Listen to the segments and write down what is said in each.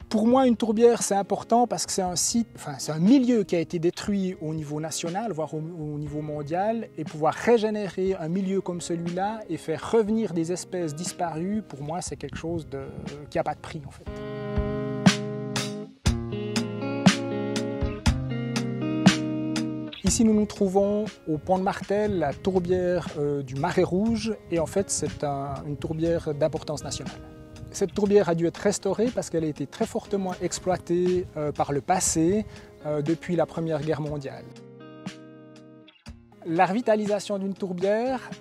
Pour moi, une tourbière, c'est important parce que c'est un site, c'est un milieu qui a été détruit au niveau national, voire au niveau mondial, et pouvoir régénérer un milieu comme celui-là et faire revenir des espèces disparues, pour moi, c'est quelque chose qui n'a pas de prix, en fait. Ici, nous nous trouvons au Pont de Martel, la tourbière du Marais Rouge, et en fait, c'est une tourbière d'importance nationale. Cette tourbière a dû être restaurée parce qu'elle a été très fortement exploitée par le passé, depuis la Première Guerre mondiale. La revitalisation d'une tourbière,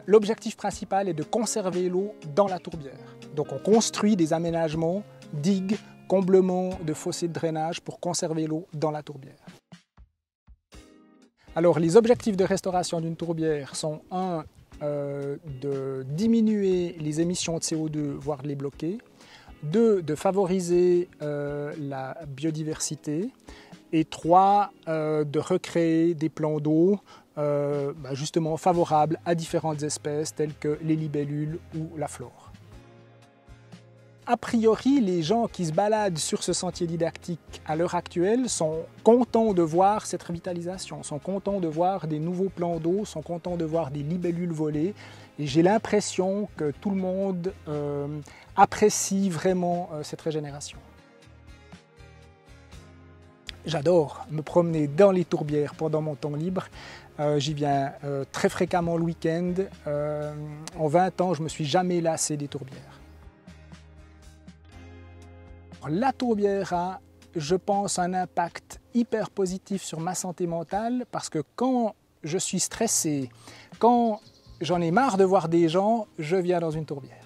l'objectif principal est de conserver l'eau dans la tourbière. Donc on construit des aménagements, digues, comblements de fossés de drainage pour conserver l'eau dans la tourbière. Alors les objectifs de restauration d'une tourbière sont de diminuer les émissions de CO2, voire de les bloquer. 2, de favoriser la biodiversité. Et 3, de recréer des plans d'eau justement favorables à différentes espèces telles que les libellules ou la flore. A priori, les gens qui se baladent sur ce sentier didactique à l'heure actuelle sont contents de voir cette revitalisation, sont contents de voir des nouveaux plans d'eau, sont contents de voir des libellules voler. Et j'ai l'impression que tout le monde apprécie vraiment cette régénération. J'adore me promener dans les tourbières pendant mon temps libre. J'y viens très fréquemment le week-end. En 20 ans, je ne me suis jamais lassé des tourbières. La tourbière a, je pense, un impact hyper positif sur ma santé mentale parce que quand je suis stressé, quand j'en ai marre de voir des gens, je viens dans une tourbière.